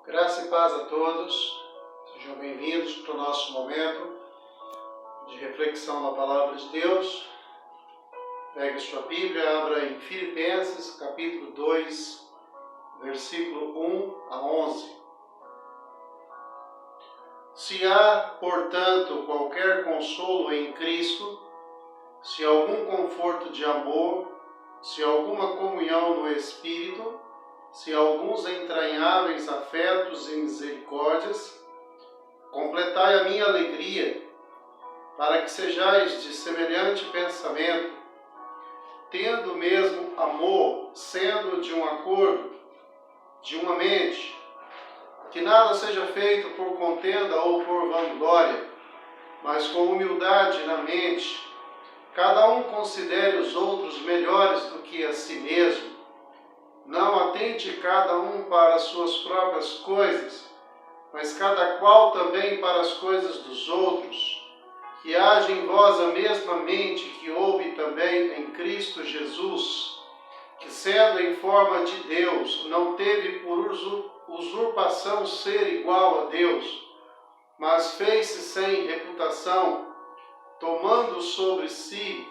Graça e paz a todos, sejam bem-vindos para o nosso momento de reflexão na Palavra de Deus. Pegue sua Bíblia, abra em Filipenses, capítulo 2, versículo 1 a 11. Se há, portanto, qualquer consolo em Cristo, se algum conforto de amor, se alguma comunhão no Espírito, se alguns entranháveis afetos e misericórdias, completai a minha alegria, para que sejais de semelhante pensamento, tendo o mesmo amor, sendo de um acordo, de uma mente, que nada seja feito por contenda ou por vanglória, mas com humildade na mente, cada um considere os outros melhores do que a si mesmo. Não atente cada um para as suas próprias coisas, mas cada qual também para as coisas dos outros. Que haja em vós a mesma mente que houve também em Cristo Jesus, que sendo em forma de Deus, não teve por usurpação ser igual a Deus, mas fez-se sem reputação, tomando sobre si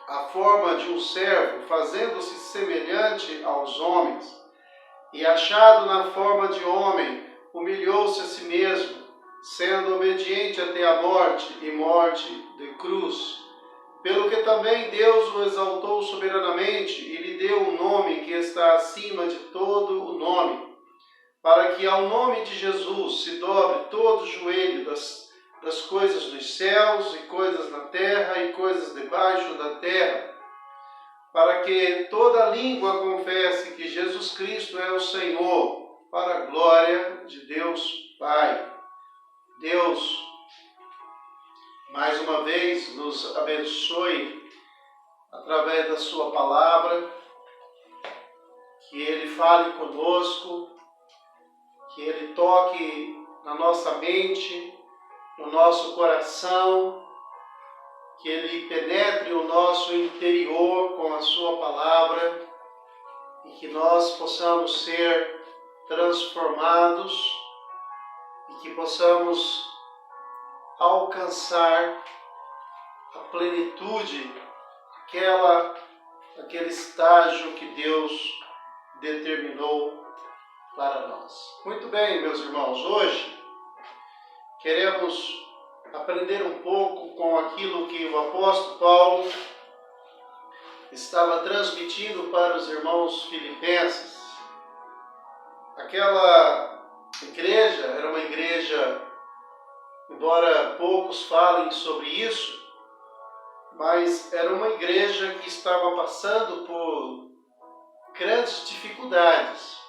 a forma de um servo, fazendo-se semelhante aos homens, e achado na forma de homem, humilhou-se a si mesmo, sendo obediente até a morte e morte de cruz. Pelo que também Deus o exaltou soberanamente e lhe deu um nome que está acima de todo o nome, para que ao nome de Jesus se dobre todo o joelho das coisas dos céus e coisas na terra e coisas debaixo da terra, para que toda língua confesse que Jesus Cristo é o Senhor, para a glória de Deus Pai. Deus, mais uma vez, nos abençoe através da sua palavra, que Ele fale conosco, que Ele toque na nossa mente, no nosso coração, que Ele penetre o nosso interior com a sua palavra e que nós possamos ser transformados e que possamos alcançar a plenitude, aquele estágio que Deus determinou para nós. Muito bem, meus irmãos, hoje queremos aprender um pouco com aquilo que o apóstolo Paulo estava transmitindo para os irmãos filipenses. Aquela igreja era uma igreja, embora poucos falem sobre isso, mas era uma igreja que estava passando por grandes dificuldades.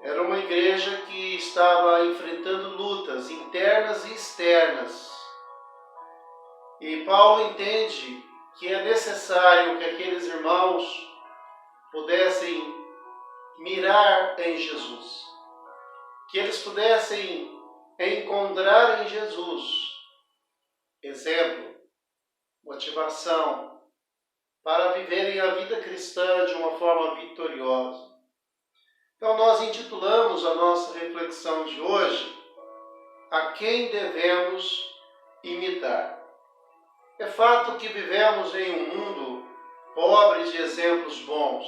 Era uma igreja que estava enfrentando lutas internas e externas. E Paulo entende que é necessário que aqueles irmãos pudessem mirar em Jesus, que eles pudessem encontrar em Jesus exemplo, motivação para viverem a vida cristã de uma forma vitoriosa. Então nós intitulamos a nossa reflexão de hoje: a quem devemos imitar? É fato que vivemos em um mundo pobre de exemplos bons.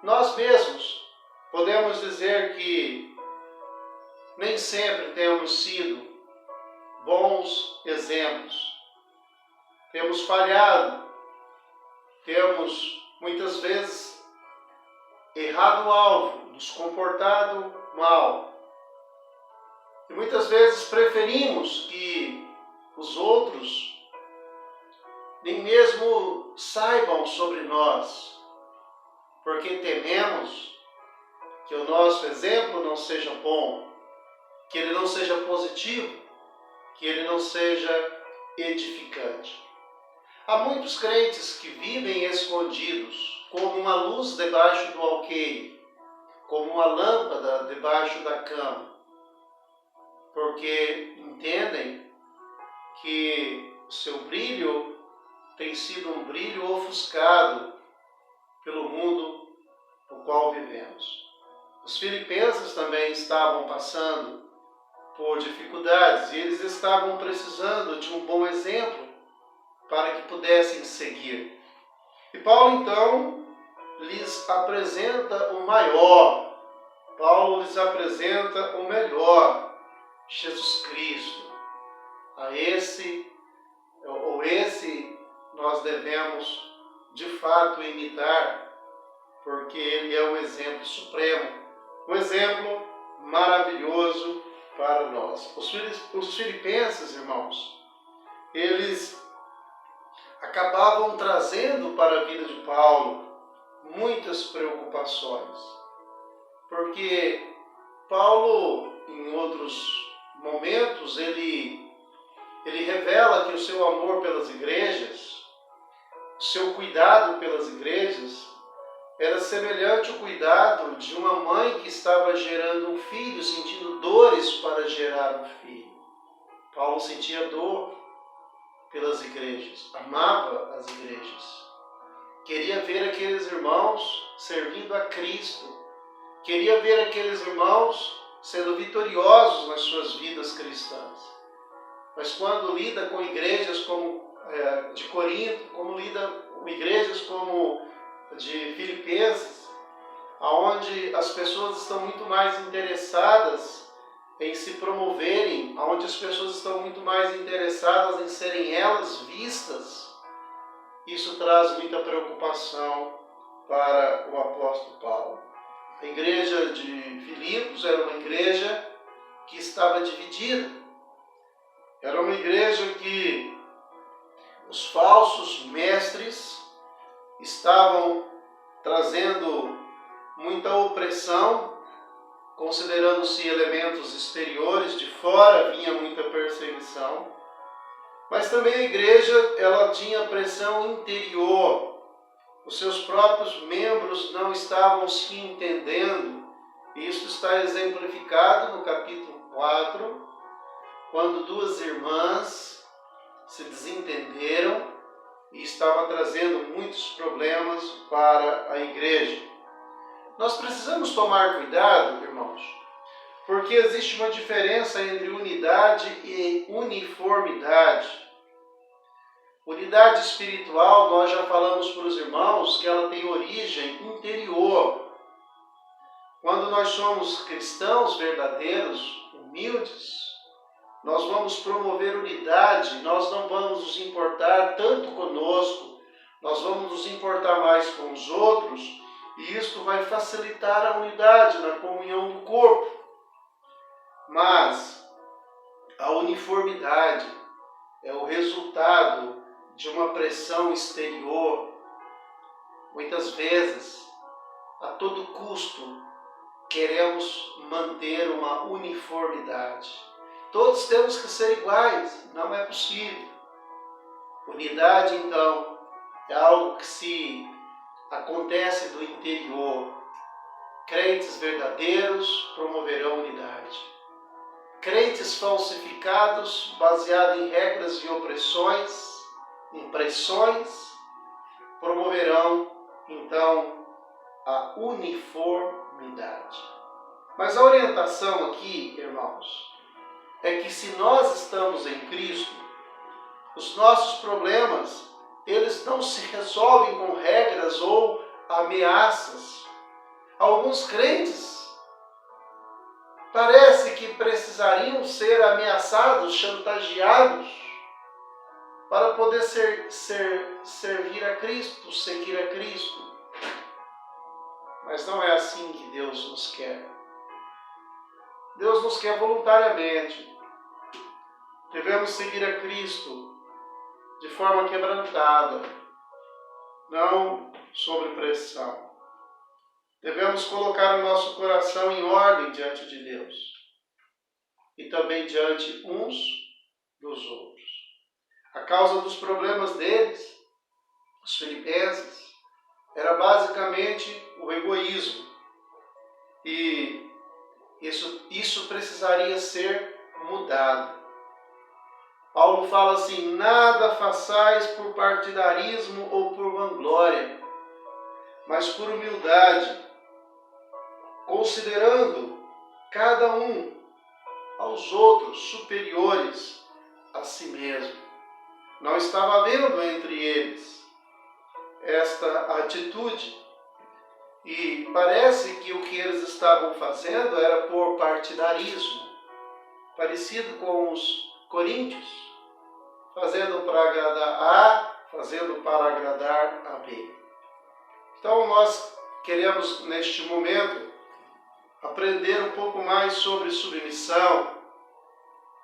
Nós mesmos podemos dizer que nem sempre temos sido bons exemplos. Temos falhado, temos muitas vezes errado o alvo, nos comportado mal. E muitas vezes preferimos que os outros nem mesmo saibam sobre nós, porque tememos que o nosso exemplo não seja bom, que ele não seja positivo, que ele não seja edificante. Há muitos crentes que vivem escondidos, como uma luz debaixo do alqueire, como uma lâmpada debaixo da cama, porque entendem que o seu brilho tem sido um brilho ofuscado pelo mundo no qual vivemos. Os filipenses também estavam passando por dificuldades e eles estavam precisando de um bom exemplo para que pudessem seguir. E Paulo, então, lhes apresenta o maior. Paulo lhes apresenta o melhor, Jesus Cristo. A esse nós devemos de fato imitar, porque ele é o exemplo supremo, um exemplo maravilhoso para nós. Os filipenses, irmãos, eles acabavam trazendo para a vida de Paulo muitas preocupações, porque Paulo, em outros momentos, ele revela que o seu amor pelas igrejas, o seu cuidado pelas igrejas, era semelhante ao cuidado de uma mãe que estava gerando um filho, sentindo dores para gerar um filho. Paulo sentia dor pelas igrejas, amava as igrejas. Queria ver aqueles irmãos servindo a Cristo. Queria ver aqueles irmãos sendo vitoriosos nas suas vidas cristãs. Mas quando lida com igrejas como de Corinto, como lida com igrejas como de Filipenses, onde as pessoas estão muito mais interessadas em se promoverem, onde as pessoas estão muito mais interessadas em serem elas vistas, isso traz muita preocupação para o apóstolo Paulo. A igreja de Filipos era uma igreja que estava dividida. Era uma igreja que os falsos mestres estavam trazendo muita opressão, considerando-se elementos exteriores, de fora vinha muita perseguição. Mas também a igreja, ela tinha pressão interior. Os seus próprios membros não estavam se entendendo. Isso está exemplificado no capítulo 4, quando duas irmãs se desentenderam e estava trazendo muitos problemas para a igreja. Nós precisamos tomar cuidado, irmãos, porque existe uma diferença entre unidade e uniformidade. Unidade espiritual, nós já falamos para os irmãos que ela tem origem interior. Quando nós somos cristãos verdadeiros, humildes, nós vamos promover unidade, nós não vamos nos importar tanto conosco, nós vamos nos importar mais com os outros, e isto vai facilitar a unidade na comunhão do corpo. Mas a uniformidade é o resultado de uma pressão exterior. Muitas vezes, a todo custo, queremos manter uma uniformidade. Todos temos que ser iguais, não é possível. Unidade, então, é algo que se acontece do interior. Crentes verdadeiros promoverão unidade. Crentes falsificados, baseados em regras e opressões, impressões, promoverão, então, a uniformidade. Mas a orientação aqui, irmãos, é que se nós estamos em Cristo, os nossos problemas, eles não se resolvem com regras ou ameaças. Alguns crentes parece que precisariam ser ameaçados, chantageados, para poder servir a Cristo, seguir a Cristo. Mas não é assim que Deus nos quer. Deus nos quer voluntariamente. Devemos seguir a Cristo de forma quebrantada, não sob pressão. Devemos colocar o nosso coração em ordem diante de Deus e também diante uns dos outros. A causa dos problemas deles, os filipenses, era basicamente o egoísmo. E isso precisaria ser mudado. Paulo fala assim: nada façais por partidarismo ou por vanglória, mas por humildade, considerando cada um aos outros superiores a si mesmo. Não estava havendo entre eles esta atitude. E parece que o que eles estavam fazendo era por partidarismo, parecido com os coríntios, fazendo para agradar A, fazendo para agradar a B. Então nós queremos neste momento aprender um pouco mais sobre submissão.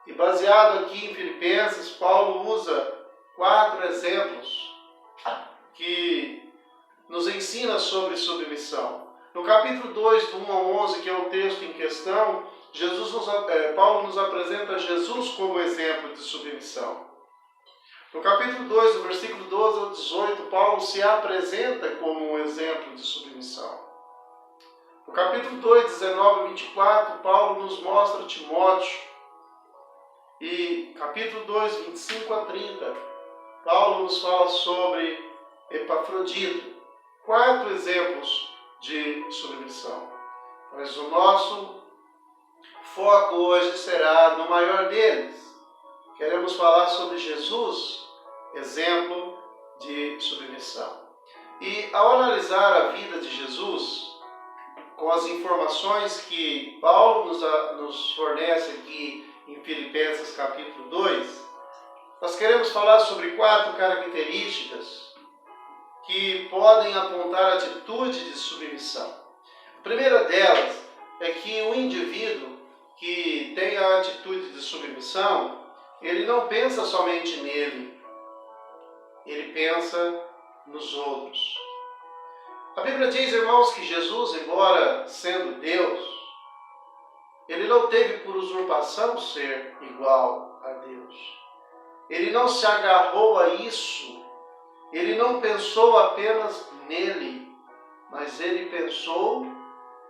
E baseado aqui em Filipenses, Paulo usa 4 exemplos que nos ensina sobre submissão. No capítulo 2, do 1 ao 11, que é o texto em questão, Paulo nos apresenta Jesus como exemplo de submissão. No capítulo 2, do versículo 12 ao 18, Paulo se apresenta como um exemplo de submissão. No capítulo 2, 19 a 24, Paulo nos mostra Timóteo. E capítulo 2, 25 a 30, Paulo nos fala sobre Epafrodito. 4 exemplos de submissão. Mas o nosso foco hoje será no maior deles. Queremos falar sobre Jesus, exemplo de submissão. E ao analisar a vida de Jesus, com as informações que Paulo nos fornece aqui em Filipenses capítulo 2, nós queremos falar sobre 4 características que podem apontar a atitude de submissão. A primeira delas é que o indivíduo que tem a atitude de submissão, ele não pensa somente nele, ele pensa nos outros. A Bíblia diz, irmãos, que Jesus, embora sendo Deus, ele não teve por usurpação ser igual a Deus. Ele não se agarrou a isso. Ele não pensou apenas nele, mas ele pensou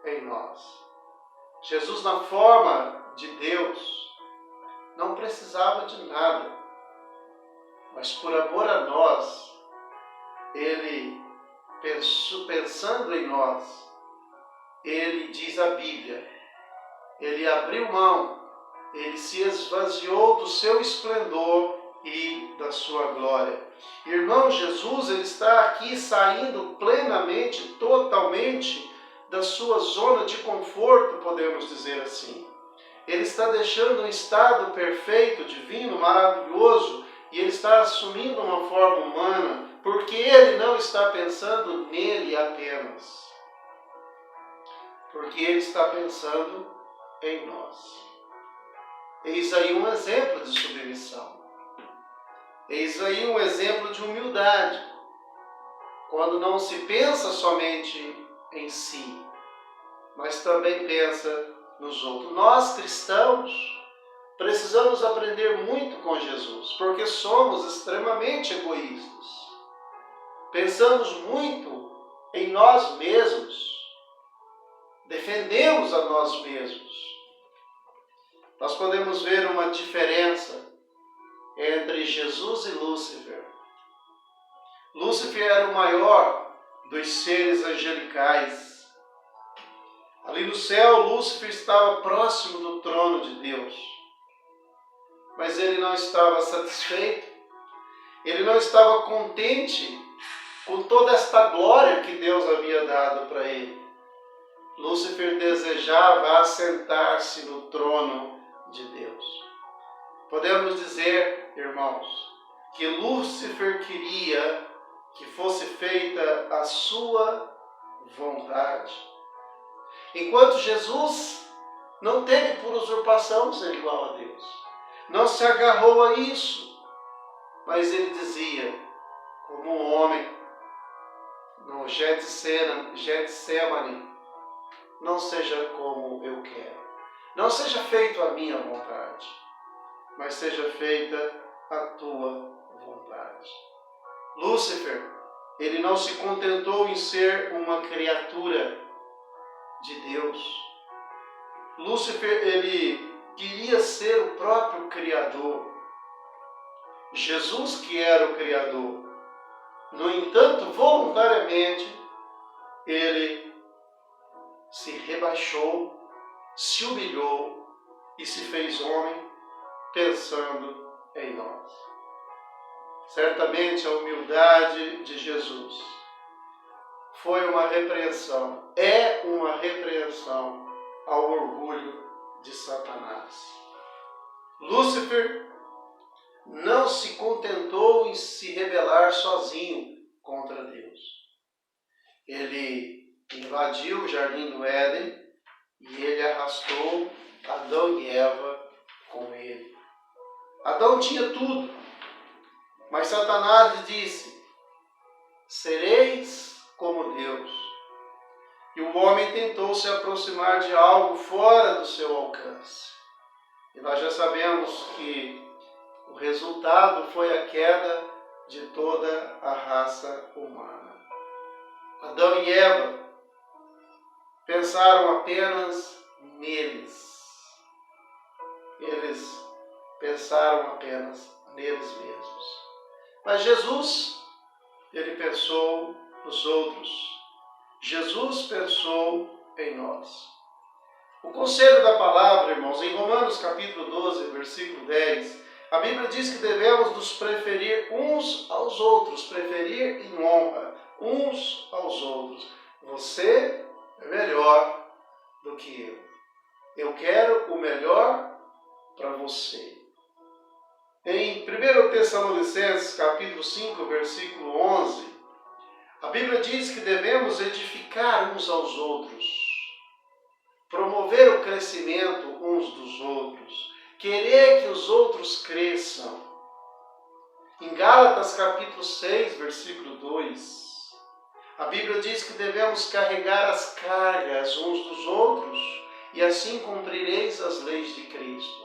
em nós. Jesus, na forma de Deus, não precisava de nada, mas por amor a nós, ele pensando em nós, ele, diz a Bíblia, ele abriu mão, ele se esvaziou do seu esplendor e da sua glória. Irmão, Jesus, ele está aqui saindo plenamente, totalmente da sua zona de conforto, podemos dizer assim. Ele está deixando um estado perfeito, divino, maravilhoso, e ele está assumindo uma forma humana, porque ele não está pensando nele apenas, porque ele está pensando em nós. Eis aí um exemplo de submissão. Eis aí um exemplo de humildade, quando não se pensa somente em si, mas também pensa nos outros. Nós, cristãos, precisamos aprender muito com Jesus, porque somos extremamente egoístas. Pensamos muito em nós mesmos, defendemos a nós mesmos. Nós podemos ver uma diferença entre Jesus e Lúcifer. Lúcifer era o maior dos seres angelicais. Ali no céu, Lúcifer estava próximo do trono de Deus. Mas ele não estava satisfeito. Ele não estava contente com toda esta glória que Deus havia dado para ele. Lúcifer desejava assentar-se no trono de Deus. Podemos dizer, irmãos, que Lúcifer queria que fosse feita a sua vontade. Enquanto Jesus não teve por usurpação ser igual a Deus. Não se agarrou a isso. Mas ele dizia, como um homem, no Getsemane, não seja como eu quero. Não seja feito a minha vontade, mas seja feita a tua vontade. Lúcifer, ele não se contentou em ser uma criatura de Deus. Lúcifer, ele queria ser o próprio Criador. Jesus que era o Criador. No entanto, voluntariamente, ele se rebaixou, se humilhou e se fez homem, pensando em nós. Certamente a humildade de Jesus foi uma repreensão, é uma repreensão ao orgulho de Satanás. Lúcifer não se contentou em se rebelar sozinho contra Deus. Ele invadiu o jardim do Éden e ele arrastou Adão e Eva com ele. Adão tinha tudo, mas Satanás lhe disse: sereis como Deus. E o homem tentou se aproximar de algo fora do seu alcance. E nós já sabemos que o resultado foi a queda de toda a raça humana. Adão e Eva pensaram apenas neles. Eles pensaram apenas neles mesmos. Mas Jesus, ele pensou nos outros. Jesus pensou em nós. O conselho da palavra, irmãos, em Romanos capítulo 12, versículo 10, a Bíblia diz que devemos nos preferir uns aos outros, preferir em honra uns aos outros. Você é melhor do que eu. Eu quero o melhor para você. Em 1 Tessalonicenses capítulo 5, versículo 11, a Bíblia diz que devemos edificar uns aos outros, promover o crescimento uns dos outros, querer que os outros cresçam. Em Gálatas capítulo 6, versículo 2, a Bíblia diz que devemos carregar as cargas uns dos outros e assim cumprireis as leis de Cristo.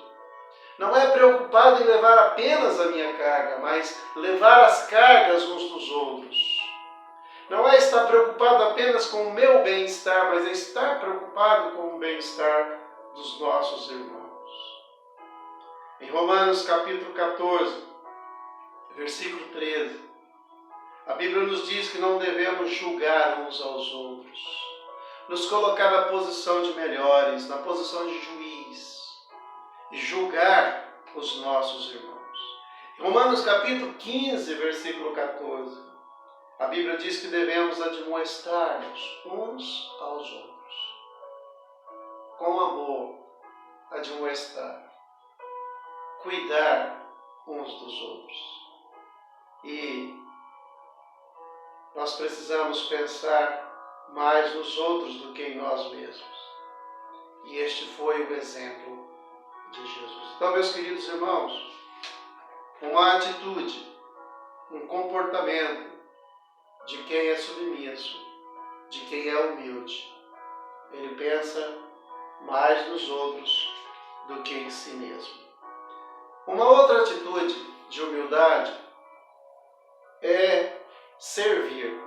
Não é preocupado em levar apenas a minha carga, mas levar as cargas uns dos outros. Não é estar preocupado apenas com o meu bem-estar, mas é estar preocupado com o bem-estar dos nossos irmãos. Em Romanos capítulo 14, versículo 13, a Bíblia nos diz que não devemos julgar uns aos outros, nos colocar na posição de melhores, na posição de juiz, e julgar os nossos irmãos. Em Romanos capítulo 15, versículo 14, a Bíblia diz que devemos admoestar-nos uns aos outros. Com amor, admoestar. Cuidar uns dos outros. E nós precisamos pensar mais nos outros do que em nós mesmos. E este foi o exemplo de Jesus. Então, meus queridos irmãos, uma atitude, um comportamento de quem é submisso, de quem é humilde. Ele pensa mais nos outros do que em si mesmo. Uma outra atitude de humildade é servir.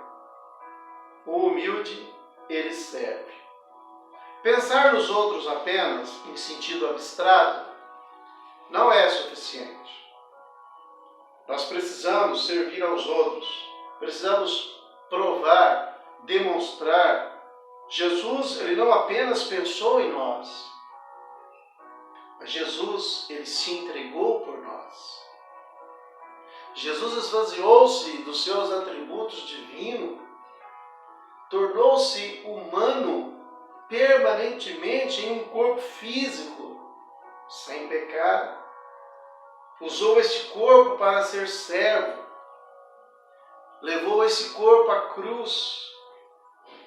O humilde, ele serve. Pensar nos outros apenas em sentido abstrato não é suficiente. Nós precisamos servir aos outros. Precisamos provar, demonstrar. Jesus, ele não apenas pensou em nós, mas Jesus, ele se entregou por nós. Jesus esvaziou-se dos seus atributos divinos, tornou-se humano permanentemente em um corpo físico, sem pecado. Usou este corpo para ser servo. Levou esse corpo à cruz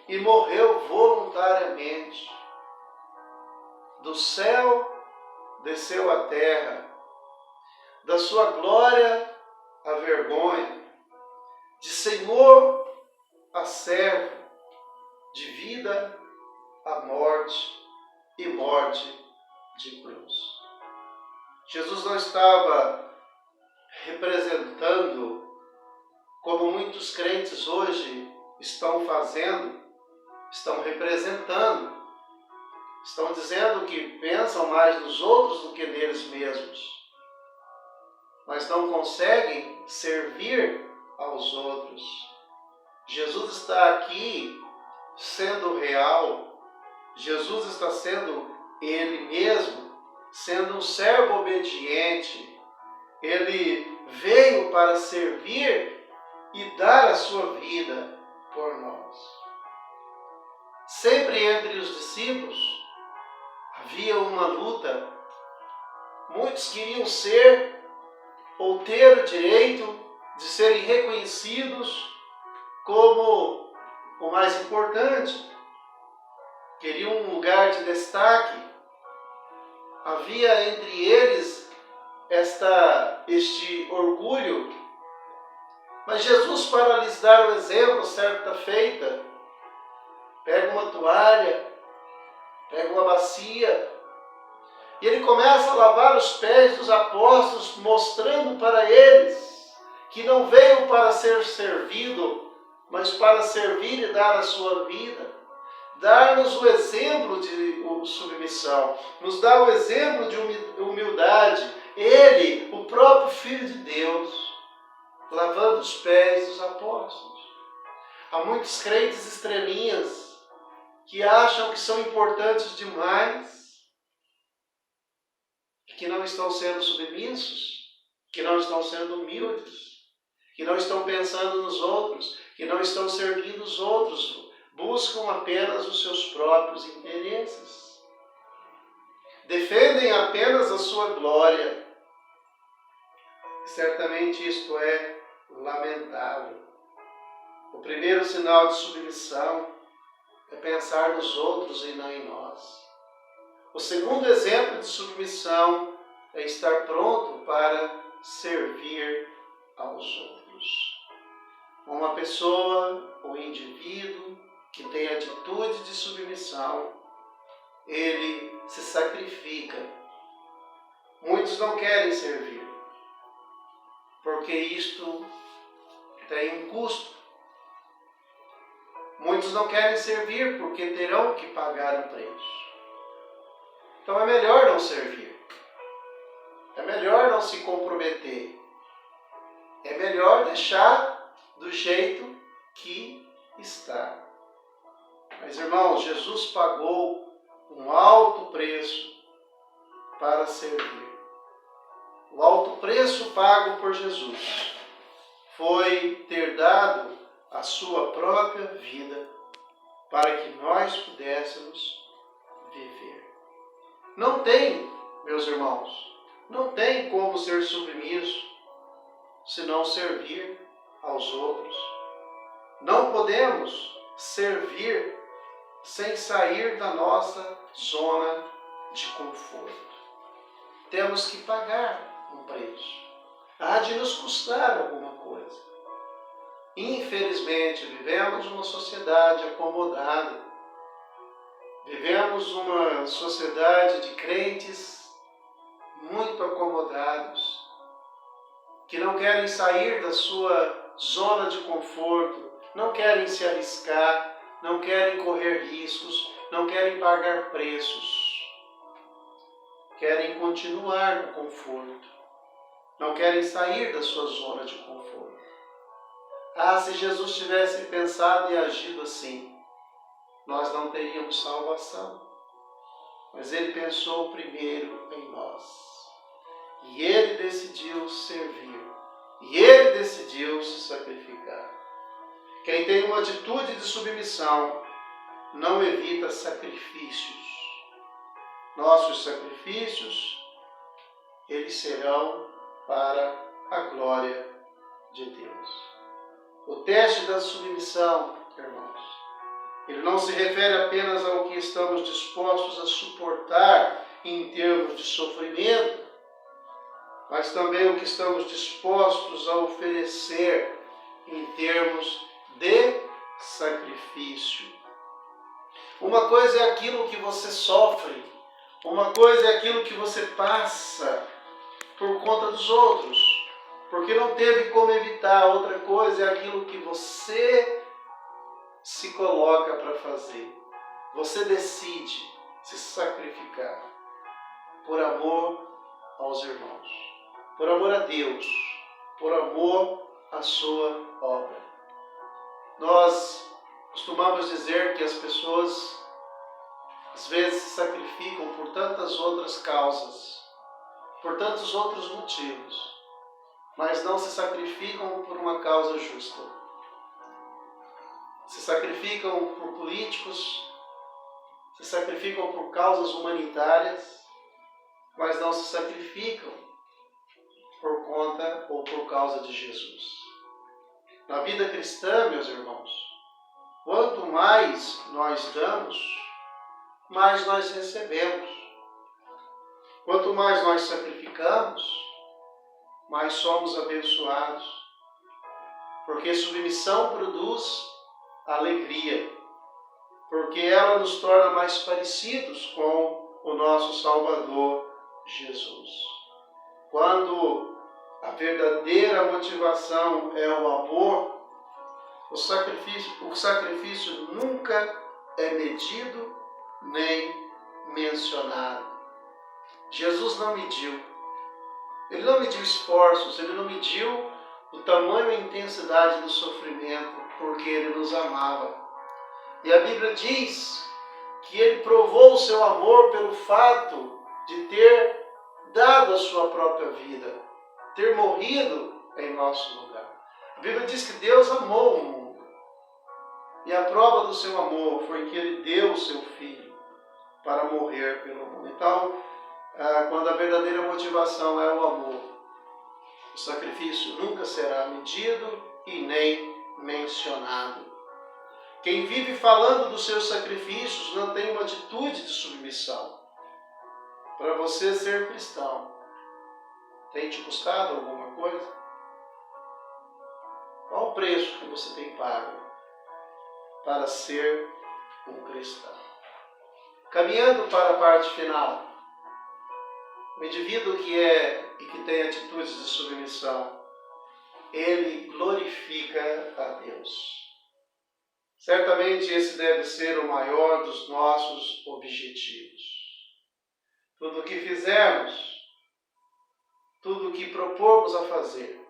e morreu voluntariamente. Do céu desceu à terra, da sua glória à vergonha, de Senhor a servo, de vida a morte e morte de cruz. Jesus não estava representando, como muitos crentes hoje estão fazendo, estão representando, estão dizendo que pensam mais nos outros do que neles mesmos, mas não conseguem servir aos outros. Jesus está aqui sendo real, Jesus está sendo Ele mesmo, sendo um servo obediente. Ele veio para servir e dar a sua vida por nós. Sempre entre os discípulos havia uma luta. Muitos queriam ser ou ter o direito de serem reconhecidos como o mais importante. Queriam um lugar de destaque. Havia entre eles este orgulho. Mas Jesus, para lhes dar o exemplo, certa feita, pega uma toalha, pega uma bacia, e ele começa a lavar os pés dos apóstolos, mostrando para eles que não veio para ser servido, mas para servir e dar a sua vida. Dar-nos o exemplo de submissão, nos dá o exemplo de humildade. Ele, o próprio Filho de Deus, lavando os pés dos apóstolos. Há muitos crentes estrelinhas que acham que são importantes demais, que não estão sendo submissos, que não estão sendo humildes, que não estão pensando nos outros, que não estão servindo os outros, buscam apenas os seus próprios interesses. Defendem apenas a sua glória. E certamente isto é lamentável. O primeiro sinal de submissão é pensar nos outros e não em nós. O segundo exemplo de submissão é estar pronto para servir aos outros. Uma pessoa, um indivíduo que tem atitude de submissão, ele se sacrifica. Muitos não querem servir, porque isto tem um custo. Muitos não querem servir porque terão que pagar um preço. Então é melhor não servir. É melhor não se comprometer. É melhor deixar do jeito que está. Mas, irmãos, Jesus pagou um alto preço para servir. O alto preço pago por Jesus foi ter dado a sua própria vida para que nós pudéssemos viver. Não tem, meus irmãos, não tem como ser submisso se não servir aos outros. Não podemos servir sem sair da nossa zona de conforto. Temos que pagar um preço. Há de nos custar alguma coisa. Infelizmente, vivemos uma sociedade acomodada. Vivemos uma sociedade de crentes muito acomodados, que não querem sair da sua zona de conforto, não querem se arriscar, não querem correr riscos, não querem pagar preços. Querem continuar no conforto, não querem sair da sua zona de conforto. Ah, se Jesus tivesse pensado e agido assim, nós não teríamos salvação. Mas Ele pensou primeiro em nós. E Ele decidiu servir. E Ele decidiu se sacrificar. Quem tem uma atitude de submissão não evita sacrifícios. Nossos sacrifícios, eles serão para a glória de Deus. O teste da submissão, irmãos, ele não se refere apenas ao que estamos dispostos a suportar em termos de sofrimento, mas também o que estamos dispostos a oferecer em termos de sacrifício. Uma coisa é aquilo que você sofre, uma coisa é aquilo que você passa por conta dos outros, porque não teve como evitar. Outra coisa é aquilo que você se coloca para fazer. Você decide se sacrificar por amor aos irmãos, por amor a Deus, por amor à sua obra. Nós costumamos dizer que as pessoas às vezes se sacrificam por tantas outras causas, por tantos outros motivos, mas não se sacrificam por uma causa justa. Se sacrificam por políticos, se sacrificam por causas humanitárias, mas não se sacrificam por conta ou por causa de Jesus. Na vida cristã, meus irmãos, quanto mais nós damos, mais nós recebemos. Quanto mais nós sacrificamos, mais somos abençoados. Porque submissão produz alegria, porque ela nos torna mais parecidos com o nosso Salvador Jesus. Quando a verdadeira motivação é o amor, o sacrifício nunca é medido nem mencionado. Jesus não mediu. Ele não mediu esforços, ele não mediu o tamanho e a intensidade do sofrimento, porque ele nos amava. E a Bíblia diz que ele provou o seu amor pelo fato de ter dado a sua própria vida, ter morrido em nosso lugar. A Bíblia diz que Deus amou o mundo. E a prova do seu amor foi que ele deu o seu Filho para morrer pelo mundo. Então, quando a verdadeira motivação é o amor, o sacrifício nunca será medido e nem mencionado. Quem vive falando dos seus sacrifícios não tem uma atitude de submissão. Para você ser cristão, tem te custado alguma coisa? Qual o preço que você tem pago para ser um cristão? Caminhando para a parte final, o indivíduo que é e que tem atitudes de submissão, ele glorifica a Deus. Certamente esse deve ser o maior dos nossos objetivos. Tudo o que fizermos, tudo o que propormos a fazer,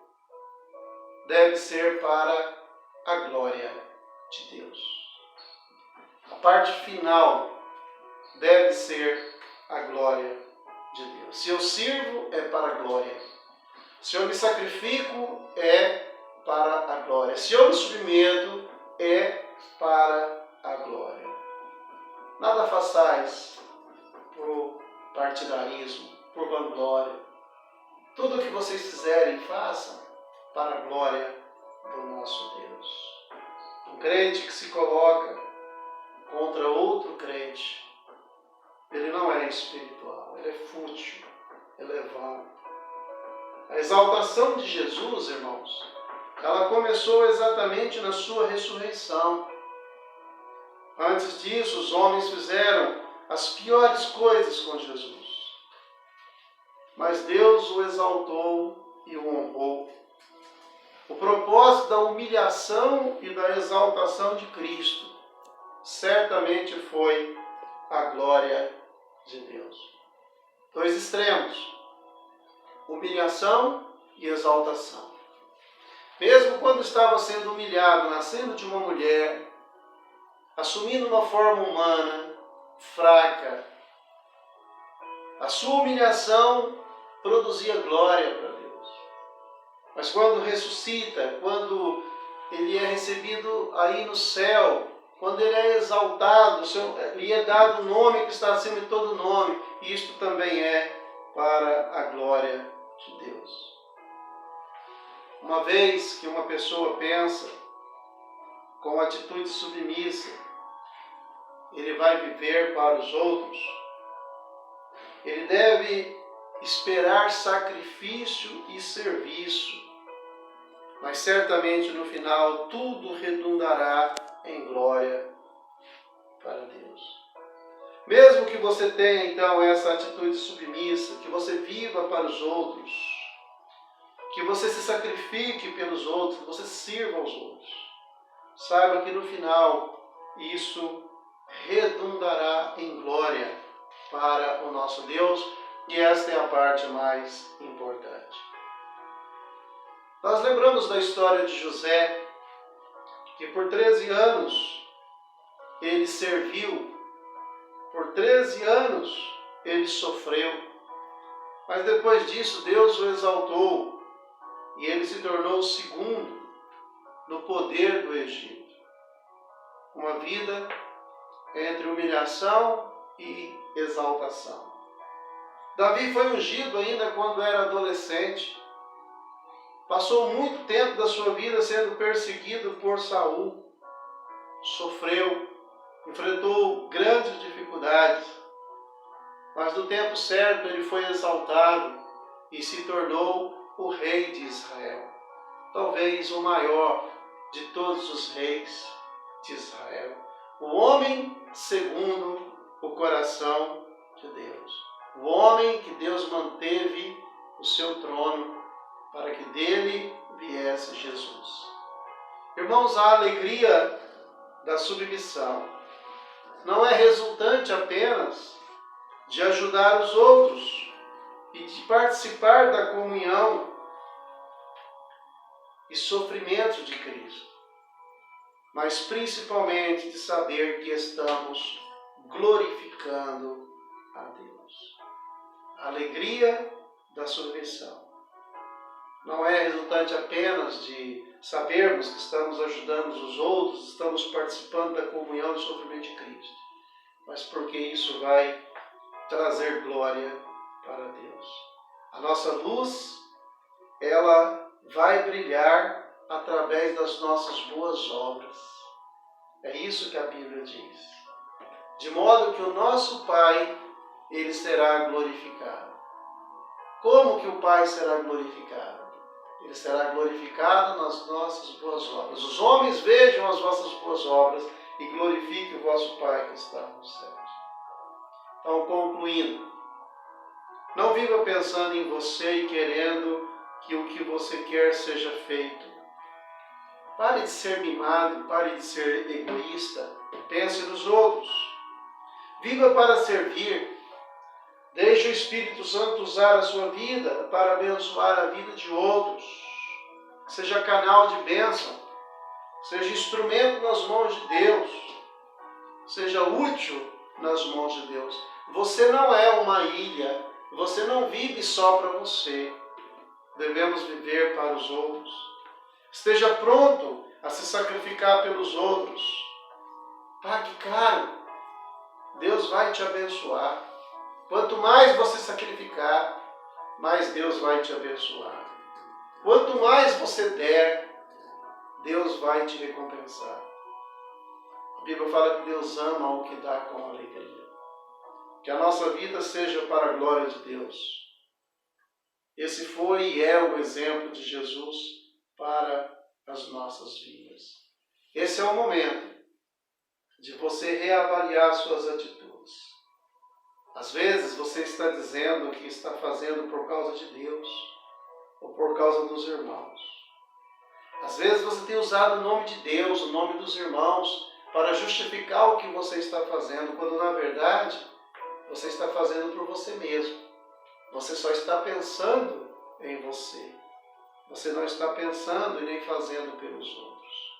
deve ser para a glória de Deus. A parte final deve ser a glória de Deus. Se eu sirvo, é para a glória. Se eu me sacrifico, é para a glória. Se eu me submeto, é para a glória. Nada façais por partidarismo, por vanglória. Tudo o que vocês fizerem, façam para a glória do nosso Deus. Um crente que se coloca contra outro crente, ele não é espiritual, ele é fútil, ele é vão. A exaltação de Jesus, irmãos, ela começou exatamente na sua ressurreição. Antes disso, os homens fizeram as piores coisas com Jesus. Mas Deus o exaltou e o honrou. O propósito da humilhação e da exaltação de Cristo certamente foi a glória de Deus. Dois extremos: humilhação e exaltação. Mesmo quando estava sendo humilhado, nascendo de uma mulher, assumindo uma forma humana, fraca, a sua humilhação produzia glória para Deus. Mas quando ressuscita, quando ele é recebido aí no céu, quando ele é exaltado, lhe é dado o nome que está acima de todo nome, e isto também é para a glória de Deus. Uma vez que uma pessoa pensa com atitude submissa, ele vai viver para os outros, ele deve esperar sacrifício e serviço, mas certamente no final tudo redundará em glória para Deus. Mesmo que você tenha então essa atitude submissa, que você viva para os outros, que você se sacrifique pelos outros, que você sirva aos outros, saiba que no final isso redundará em glória para o nosso Deus, e esta é a parte mais importante. Nós lembramos da história de José, que por 13 anos ele serviu Por 13 anos ele sofreu, mas depois disso Deus o exaltou e ele se tornou o segundo no poder do Egito. Uma vida entre humilhação e exaltação. Davi foi ungido ainda quando era adolescente. Passou muito tempo da sua vida sendo perseguido por Saul. Sofreu, enfrentou grandes dificuldades, mas no tempo certo ele foi exaltado e se tornou o rei de Israel. Talvez o maior de todos os reis de Israel. O homem segundo o coração de Deus. O homem que Deus manteve o seu trono para que dele viesse Jesus. Irmãos, a alegria da submissão não é resultante apenas de ajudar os outros e de participar da comunhão e sofrimento de Cristo, mas principalmente de saber que estamos glorificando a Deus. A alegria da submissão não é resultante apenas de sabermos que estamos ajudando os outros, estamos participando da comunhão e sofrimento de Cristo, mas porque isso vai trazer glória para Deus. A nossa luz, ela vai brilhar através das nossas boas obras. É isso que a Bíblia diz. De modo que o nosso Pai, ele será glorificado. Como que o Pai será glorificado? Ele será glorificado nas nossas boas obras. Os homens vejam as vossas boas obras e glorifiquem o vosso Pai que está nos céus. Então, concluindo, não viva pensando em você e querendo que o que você quer seja feito. Pare de ser mimado, pare de ser egoísta. Pense nos outros. Viva para servir. Deixe o Espírito Santo usar a sua vida para abençoar a vida de outros. Seja canal de bênção. Seja instrumento nas mãos de Deus. Seja útil nas mãos de Deus. Você não é uma ilha. Você não vive só para você. Devemos viver para os outros. Esteja pronto a se sacrificar pelos outros. Pague caro. Deus vai te abençoar. Quanto mais você sacrificar, mais Deus vai te abençoar. Quanto mais você der, Deus vai te recompensar. A Bíblia fala que Deus ama o que dá com alegria. Que a nossa vida seja para a glória de Deus. Esse foi e é o exemplo de Jesus para as nossas vidas. Esse é o momento de você reavaliar suas atitudes. Às vezes você está dizendo que está fazendo por causa de Deus ou por causa dos irmãos. Às vezes você tem usado o nome de Deus, o nome dos irmãos, para justificar o que você está fazendo, quando na verdade você está fazendo por você mesmo. Você só está pensando em você. Você não está pensando e nem fazendo pelos outros.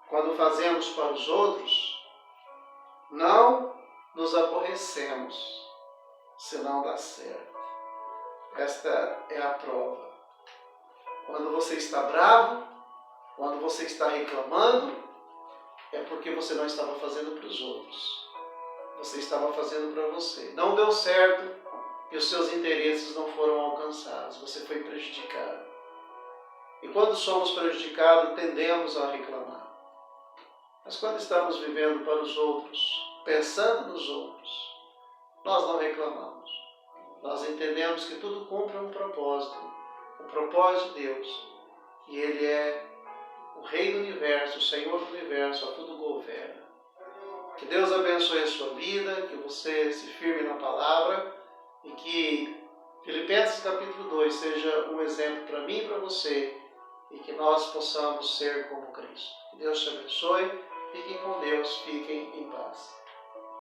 Quando fazemos para os outros, não nos aborrecemos, senão dá certo. Esta é a prova. Quando você está bravo, quando você está reclamando, é porque você não estava fazendo para os outros. Você estava fazendo para você. Não deu certo e os seus interesses não foram alcançados. Você foi prejudicado. E quando somos prejudicados, tendemos a reclamar. Mas quando estamos vivendo para os outros, pensando nos outros, nós não reclamamos. Nós entendemos que tudo cumpre um propósito. O propósito de Deus. E Ele é o Rei do Universo, o Senhor do Universo, a tudo governa. Que Deus abençoe a sua vida, que você se firme na palavra e que Filipenses capítulo 2 seja um exemplo para mim e para você e que nós possamos ser como Cristo. Que Deus te abençoe, fiquem com Deus, fiquem em paz.